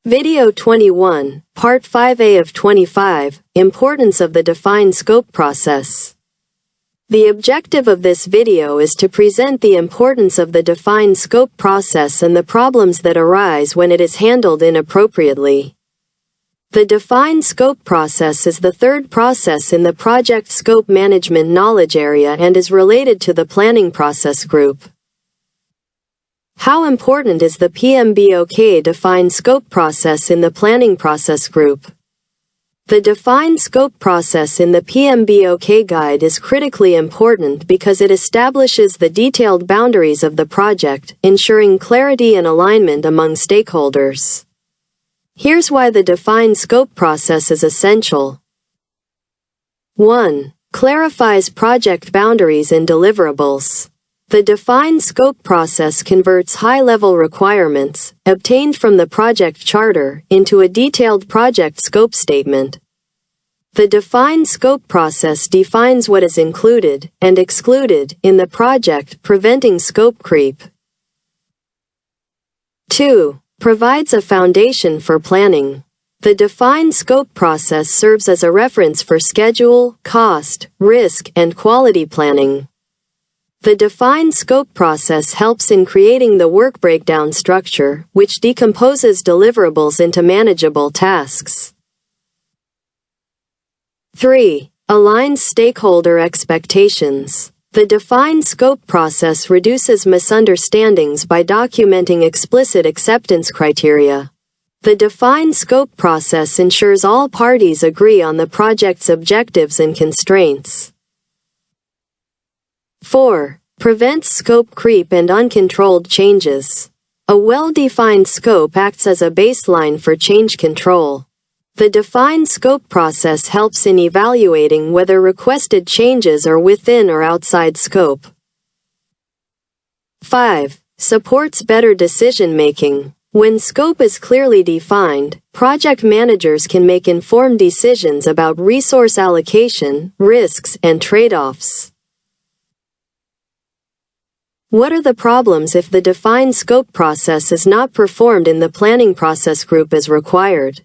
Video 21, Part 5A of 25, Importance of the Defined Scope Process. The objective of this video is to present the importance of the defined scope process and the problems that arise when it is handled inappropriately. The defined scope process is the third process in the project scope management knowledge area and is related to the planning process group. How important is the PMBOK defined scope process in the planning process group? The defined scope process in the PMBOK guide is critically important because it establishes the detailed boundaries of the project, ensuring clarity and alignment among stakeholders. Here's why the defined scope process is essential. 1. Clarifies project boundaries and deliverables. The defined scope process converts high-level requirements, obtained from the project charter, into a detailed project scope statement. The defined scope process defines what is included and excluded in the project, preventing scope creep. 2. Provides a foundation for planning. The defined scope process serves as a reference for schedule, cost, risk, and quality planning. The defined scope process helps in creating the work breakdown structure, which decomposes deliverables into manageable tasks. 3. Aligns stakeholder expectations. The defined scope process reduces misunderstandings by documenting explicit acceptance criteria. The defined scope process ensures all parties agree on the project's objectives and constraints. 4. Prevents scope creep and uncontrolled changes. A well-defined scope acts as a baseline for change control. The defined scope process helps in evaluating whether requested changes are within or outside scope. 5. Supports better decision-making. When scope is clearly defined, project managers can make informed decisions about resource allocation, risks, and trade-offs. What are the problems if the defined scope process is not performed in the planning process group as required?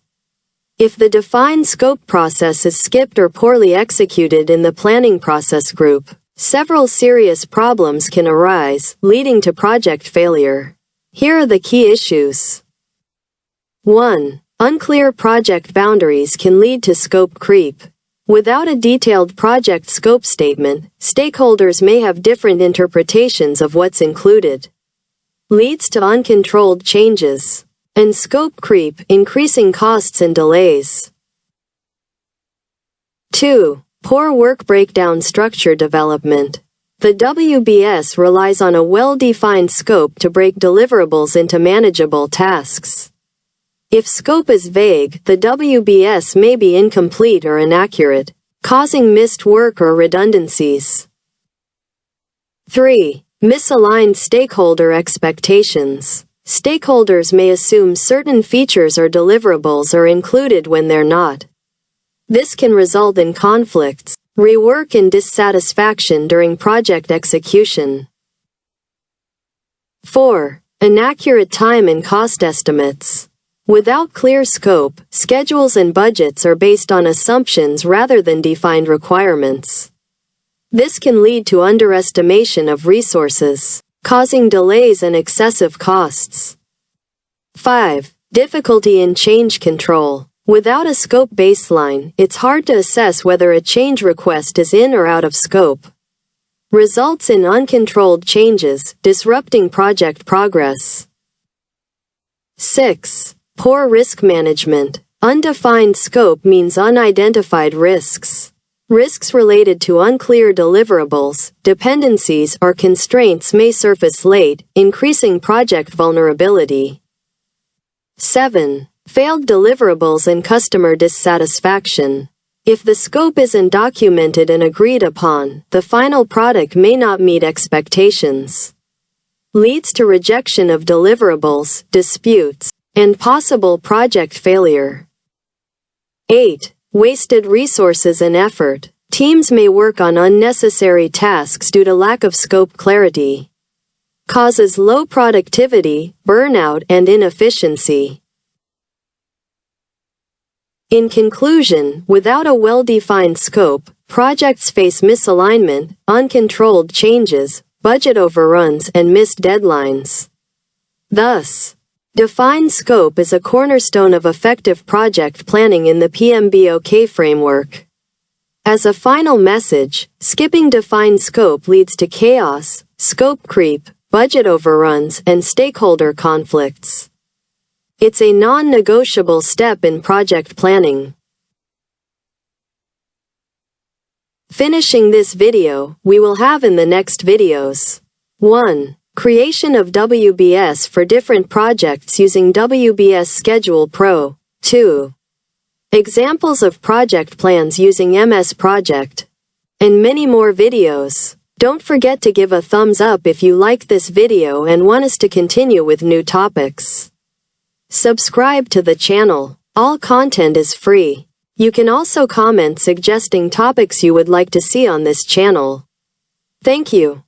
If the defined scope process is skipped or poorly executed in the planning process group, several serious problems can arise, leading to project failure. Here are the key issues. 1. Unclear project boundaries can lead to scope creep. Without a detailed project scope statement, stakeholders may have different interpretations of what's included. Leads to uncontrolled changes and scope creep, increasing costs and delays. 2. Poor work breakdown structure development. The WBS relies on a well-defined scope to break deliverables into manageable tasks. If scope is vague, the WBS may be incomplete or inaccurate, causing missed work or redundancies. 3. Misaligned stakeholder expectations. Stakeholders may assume certain features or deliverables are included when they're not. This can result in conflicts, rework, and dissatisfaction during project execution. 4. Inaccurate time and cost estimates. Without clear scope, schedules and budgets are based on assumptions rather than defined requirements. This can lead to underestimation of resources, causing delays and excessive costs. 5. Difficulty in change control. Without a scope baseline, it's hard to assess whether a change request is in or out of scope. Results in uncontrolled changes, disrupting project progress. 6. Poor risk management. Undefined scope means unidentified risks. Risks related to unclear deliverables, dependencies, or constraints may surface late, increasing project vulnerability. 7. Failed deliverables and customer dissatisfaction. If the scope isn't documented and agreed upon, the final product may not meet expectations. Leads to rejection of deliverables, disputes, and possible project failure. 8. Wasted resources and effort. Teams may work on unnecessary tasks due to lack of scope clarity. Causes low productivity, burnout, and inefficiency. In conclusion, without a well-defined scope, projects face misalignment, uncontrolled changes, budget overruns, and missed deadlines. Thus, defined scope is a cornerstone of effective project planning in the PMBOK framework. As a final message, skipping defined scope leads to chaos, scope creep, budget overruns, and stakeholder conflicts. It's a non-negotiable step in project planning. Finishing this video, we will have in the next videos. 1. Creation of WBS for different projects using WBS Schedule Pro. 2. Examples of project plans using MS Project. And many more videos. Don't forget to give a thumbs up if you like this video and want us to continue with new topics. Subscribe to the channel. All content is free. You can also comment suggesting topics you would like to see on this channel. Thank you.